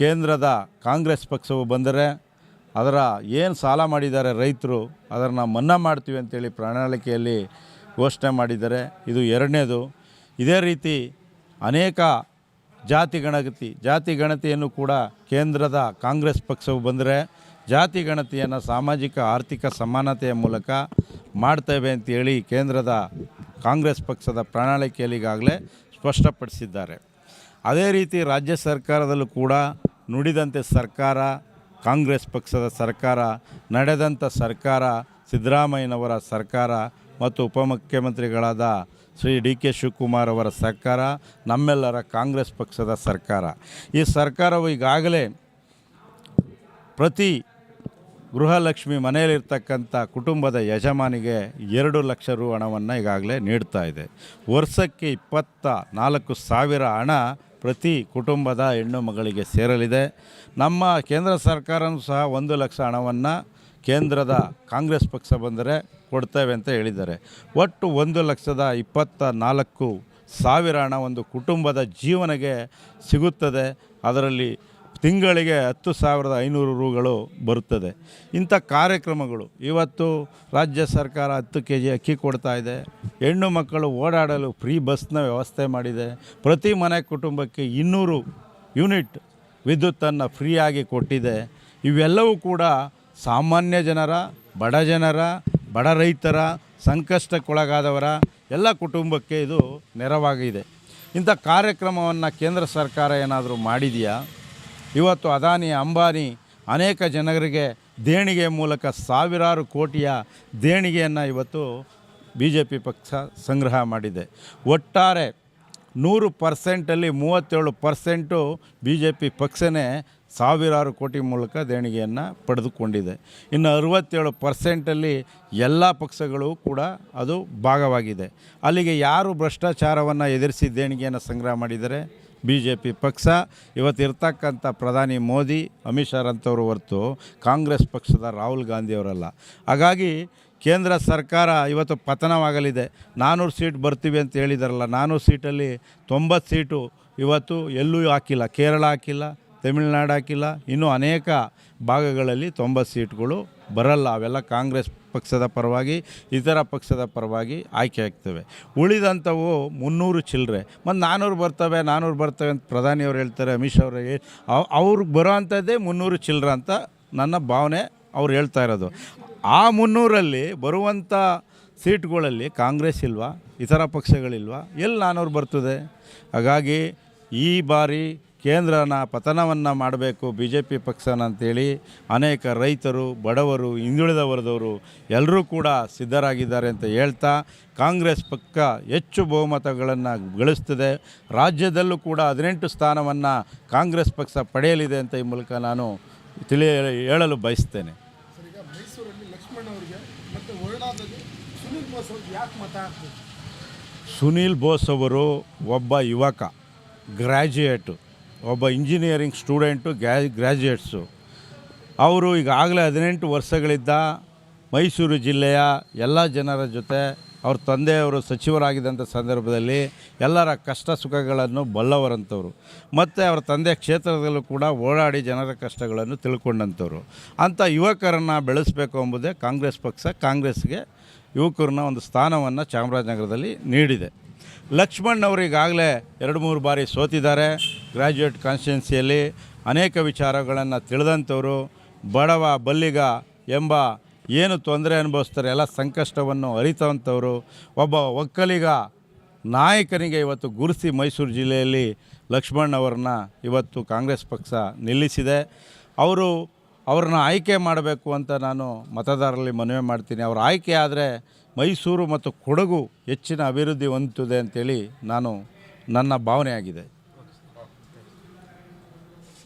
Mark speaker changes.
Speaker 1: ಕೇಂದ್ರದ ಕಾಂಗ್ರೆಸ್ ಪಕ್ಷವು ಬಂದರೆ ಅದರ ಏನು ಸಾಲ ಮಾಡಿದ್ದಾರೆ ರೈತರು ಅದನ್ನು ಮನ್ನಾ ಮಾಡ್ತೀವಿ ಅಂತೇಳಿ ಪ್ರಣಾಳಿಕೆಯಲ್ಲಿ ಘೋಷಣೆ ಮಾಡಿದ್ದಾರೆ. ಇದು ಎರಡನೇದು. ಇದೇ ರೀತಿ ಅನೇಕ ಜಾತಿ ಗಣತಿಯನ್ನು ಕೂಡ ಕೇಂದ್ರದ ಕಾಂಗ್ರೆಸ್ ಪಕ್ಷವು ಬಂದರೆ ಜಾತಿ ಗಣತಿಯನ್ನು ಸಾಮಾಜಿಕ ಆರ್ಥಿಕ ಸಮಾನತೆಯ ಮೂಲಕ ಮಾಡ್ತೇವೆ ಅಂತೇಳಿ ಕೇಂದ್ರದ ಕಾಂಗ್ರೆಸ್ ಪಕ್ಷದ ಪ್ರಣಾಳಿಕೆಯಲ್ಲಿ ಈಗಾಗಲೇ ಸ್ಪಷ್ಟಪಡಿಸಿದ್ದಾರೆ. ಅದೇ ರೀತಿ ರಾಜ್ಯ ಸರ್ಕಾರದಲ್ಲೂ ಕೂಡ ನುಡಿದಂತೆ ಸರ್ಕಾರ, ಕಾಂಗ್ರೆಸ್ ಪಕ್ಷದ ಸರ್ಕಾರ, ನಡೆದಂಥ ಸರ್ಕಾರ, ಸಿದ್ದರಾಮಯ್ಯನವರ ಸರ್ಕಾರ ಮತ್ತು ಉಪಮುಖ್ಯಮಂತ್ರಿಗಳಾದ ಶ್ರೀ ಡಿ.ಕೆ. ಶಿವಕುಮಾರ್ ಅವರ ಸರ್ಕಾರ, ನಮ್ಮೆಲ್ಲರ ಕಾಂಗ್ರೆಸ್ ಪಕ್ಷದ ಸರ್ಕಾರ. ಈ ಸರ್ಕಾರವು ಈಗಾಗಲೇ ಪ್ರತಿ ಗೃಹಲಕ್ಷ್ಮಿ ಮನೆಯಲ್ಲಿರ್ತಕ್ಕಂಥ ಕುಟುಂಬದ ಯಜಮಾನಿಗೆ 2 ಲಕ್ಷ ರು ಹಣವನ್ನು ಈಗಾಗಲೇ ನೀಡ್ತಾ ಇದೆ. ವರ್ಷಕ್ಕೆ 24,000 ಹಣ ಪ್ರತಿ ಕುಟುಂಬದ ಹೆಣ್ಣು ಮಗಳಿಗೆ ಸೇರಲಿದೆ. ನಮ್ಮ ಕೇಂದ್ರ ಸರ್ಕಾರವೂ ಸಹ 1 ಲಕ್ಷ ಹಣವನ್ನು ಕೇಂದ್ರದ ಕಾಂಗ್ರೆಸ್ ಪಕ್ಷ ಬಂದರೆ ಕೊಡ್ತೇವೆ ಅಂತ ಹೇಳಿದ್ದಾರೆ. ಒಟ್ಟು 1,24,000 ಹಣ ಒಂದು ಕುಟುಂಬದ ಜೀವನಕ್ಕೆ ಸಿಗುತ್ತದೆ. ಅದರಲ್ಲಿ ತಿಂಗಳಿಗೆ 10,500 ರುಗಳು ಬರುತ್ತದೆ. ಇಂಥ ಕಾರ್ಯಕ್ರಮಗಳು ಇವತ್ತು ರಾಜ್ಯ ಸರ್ಕಾರ 10 kg ಅಕ್ಕಿ ಕೊಡ್ತಾ ಇದೆ. ಹೆಣ್ಣು ಮಕ್ಕಳು ಓಡಾಡಲು ಫ್ರೀ ಬಸ್ನ ವ್ಯವಸ್ಥೆ ಮಾಡಿದೆ. ಪ್ರತಿ ಮನೆ ಕುಟುಂಬಕ್ಕೆ 200 ಯೂನಿಟ್ ವಿದ್ಯುತ್ತನ್ನು ಫ್ರೀಯಾಗಿ ಕೊಟ್ಟಿದೆ. ಇವೆಲ್ಲವೂ ಕೂಡ ಸಾಮಾನ್ಯ ಜನರ, ಬಡ ರೈತರ, ಸಂಕಷ್ಟಕ್ಕೊಳಗಾದವರ ಎಲ್ಲ ಕುಟುಂಬಕ್ಕೆ ಇದು ನೆರವಾಗಿದೆ. ಇಂಥ ಕಾರ್ಯಕ್ರಮವನ್ನು ಕೇಂದ್ರ ಸರ್ಕಾರ ಏನಾದರೂ ಮಾಡಿದೆಯಾ? ಇವತ್ತು ಅದಾನಿ, ಅಂಬಾನಿ ಅನೇಕ ಜನರಿಗೆ ದೇಣಿಗೆ ಮೂಲಕ ಸಾವಿರಾರು ಕೋಟಿಯ ದೇಣಿಗೆಯನ್ನು ಇವತ್ತು BJP ಪಕ್ಷ ಸಂಗ್ರಹ ಮಾಡಿದೆ. ಒಟ್ಟಾರೆ 100%ಅಲ್ಲಿ 37% BJP ಪಕ್ಷನೇ ಸಾವಿರಾರು ಕೋಟಿ ಮೂಲಕ ದೇಣಿಗೆಯನ್ನು ಪಡೆದುಕೊಂಡಿದೆ. ಇನ್ನು 67%ಅಲ್ಲಿ ಎಲ್ಲ ಪಕ್ಷಗಳು ಕೂಡ ಅದು ಭಾಗವಾಗಿದೆ. ಅಲ್ಲಿಗೆ ಯಾರು ಭ್ರಷ್ಟಾಚಾರವನ್ನು ಎದುರಿಸಿ ದೇಣಿಗೆಯನ್ನು ಸಂಗ್ರಹ ಮಾಡಿದರೆ? BJP ಪಕ್ಷ. ಇವತ್ತಿರ್ತಕ್ಕಂಥ ಪ್ರಧಾನಿ ಮೋದಿ, ಅಮಿತ್ ಶಾ ಅಂಥವ್ರು ಹೊರತು ಕಾಂಗ್ರೆಸ್ ಪಕ್ಷದ ರಾಹುಲ್ ಗಾಂಧಿಯವರಲ್ಲ. ಹಾಗಾಗಿ ಕೇಂದ್ರ ಸರ್ಕಾರ ಇವತ್ತು ಪತನವಾಗಲಿದೆ. 400 ಸೀಟ್ ಬರ್ತೀವಿ ಅಂತ ಹೇಳಿದಾರಲ್ಲ, 400 ಸೀಟಲ್ಲಿ 90 ಸೀಟು ಇವತ್ತು ಎಲ್ಲೂ ಹಾಕಿಲ್ಲ. ಕೇರಳ ಹಾಕಿಲ್ಲ, ತಮಿಳುನಾಡು ಹಾಕಿಲ್ಲ, ಇನ್ನೂ ಅನೇಕ ಭಾಗಗಳಲ್ಲಿ 90 ಸೀಟ್ಗಳು ಬರಲ್ಲ. ಅವೆಲ್ಲ ಕಾಂಗ್ರೆಸ್ ಪಕ್ಷದ ಪರವಾಗಿ, ಇತರ ಪಕ್ಷದ ಪರವಾಗಿ ಆಯ್ಕೆ ಆಗ್ತವೆ. ಉಳಿದಂಥವು 300 ಚಿಲ್ಲರೆ. ಮತ್ತು 400 ಬರ್ತವೆ ಅಂತ ಪ್ರಧಾನಿಯವರು ಹೇಳ್ತಾರೆ, ಅಮಿತ್ ಶಾ ಅವರು ಅವ್ರಿಗೆ ಬರೋ ಅಂಥದ್ದೇ 300 ಚಿಲ್ಲರೆ ಅಂತ ನನ್ನ ಭಾವನೆ. ಅವ್ರು ಹೇಳ್ತಾ ಇರೋದು ಆ 300ರಲ್ಲಿ ಬರುವಂಥ ಸೀಟ್ಗಳಲ್ಲಿ ಕಾಂಗ್ರೆಸ್ ಇಲ್ವಾ, ಇತರ ಪಕ್ಷಗಳಿಲ್ವಾ, ಎಲ್ಲಿ 400 ಬರ್ತದೆ? ಹಾಗಾಗಿ ಈ ಬಾರಿ ಕೇಂದ್ರನ ಪತನವನ್ನು ಮಾಡಬೇಕು BJP ಪಕ್ಷನ ಅಂತೇಳಿ ಅನೇಕ ರೈತರು, ಬಡವರು, ಹಿಂದುಳಿದ ವರ್ಗದವರು ಎಲ್ಲರೂ ಕೂಡ ಸಿದ್ಧರಾಗಿದ್ದಾರೆ ಅಂತ ಹೇಳ್ತಾ, ಕಾಂಗ್ರೆಸ್ ಪಕ್ಷ ಹೆಚ್ಚು ಬಹುಮತಗಳನ್ನು ಗಳಿಸ್ತದೆ. ರಾಜ್ಯದಲ್ಲೂ ಕೂಡ 18 ಸ್ಥಾನವನ್ನು ಕಾಂಗ್ರೆಸ್ ಪಕ್ಷ ಪಡೆಯಲಿದೆ ಅಂತ ಈ ಮೂಲಕ ನಾನು ಹೇಳಲು ಬಯಸ್ತೇನೆ. ಸುನೀಲ್ ಬೋಸ್ ಅವರು ಒಬ್ಬ ಯುವಕ, ಗ್ರ್ಯಾಜುಯೇಟು, ಒಬ್ಬ ಇಂಜಿನಿಯರಿಂಗ್ ಸ್ಟೂಡೆಂಟು, ಗ್ರ್ಯಾಜುಯೇಟ್ಸು. ಅವರು ಈಗಾಗಲೇ 18 ವರ್ಷಗಳಿಂದ ಮೈಸೂರು ಜಿಲ್ಲೆಯ ಎಲ್ಲ ಜನರ ಜೊತೆ, ಅವ್ರ ತಂದೆಯವರು ಸಚಿವರಾಗಿದ್ದಂಥ ಸಂದರ್ಭದಲ್ಲಿ ಎಲ್ಲರ ಕಷ್ಟ ಸುಖಗಳನ್ನು ಬಲ್ಲವರಂಥವ್ರು. ಮತ್ತು ಅವರ ತಂದೆ ಕ್ಷೇತ್ರದಲ್ಲೂ ಕೂಡ ಓಡಾಡಿ ಜನರ ಕಷ್ಟಗಳನ್ನು ತಿಳ್ಕೊಂಡಂಥವ್ರು. ಅಂಥ ಯುವಕರನ್ನು ಬೆಳೆಸಬೇಕು ಎಂಬುದೇ ಕಾಂಗ್ರೆಸ್ ಪಕ್ಷ. ಕಾಂಗ್ರೆಸ್ಗೆ ಯುವಕರನ್ನ ಒಂದು ಸ್ಥಾನವನ್ನು ಚಾಮರಾಜನಗರದಲ್ಲಿ ನೀಡಿದೆ. ಲಕ್ಷ್ಮಣ್ ಅವರು ಈಗಾಗಲೇ 2-3 ಬಾರಿ ಸೋತಿದ್ದಾರೆ. ಗ್ರ್ಯಾಜುಯೇಟ್ ಕಾನ್ಸ್ಟಿಟ್ಯೂನ್ಸಿಯಲ್ಲಿ ಅನೇಕ ವಿಚಾರಗಳನ್ನು ತಿಳಿದಂಥವರು, ಬಡವ ಬಲ್ಲಿಗ ಎಂಬ ಏನು ತೊಂದರೆ ಅನುಭವಿಸ್ತಾರೆ ಎಲ್ಲ ಸಂಕಷ್ಟವನ್ನು ಅರಿತಂಥವರು, ಒಬ್ಬ ಒಕ್ಕಲಿಗ ನಾಯಕನಿಗೆ ಇವತ್ತು ಗುರುಸಿ ಮೈಸೂರು ಜಿಲ್ಲೆಯಲ್ಲಿ ಲಕ್ಷ್ಮಣ್ ಅವರನ್ನ ಇವತ್ತು ಕಾಂಗ್ರೆಸ್ ಪಕ್ಷ ನಿಲ್ಲಿಸಿದೆ. ಅವ್ರನ್ನ ಆಯ್ಕೆ ಮಾಡಬೇಕು ಅಂತ ನಾನು ಮತದಾರರಲ್ಲಿ ಮನವಿ ಮಾಡ್ತೀನಿ. ಅವ್ರ ಆಯ್ಕೆ ಆದರೆ ಮೈಸೂರು ಮತ್ತು ಕೊಡಗು ಹೆಚ್ಚಿನ ಅಭಿವೃದ್ಧಿ ಹೊಂದುತ್ತದೆ ಅಂತೇಳಿ ನನ್ನ ಭಾವನೆಯಾಗಿದೆ.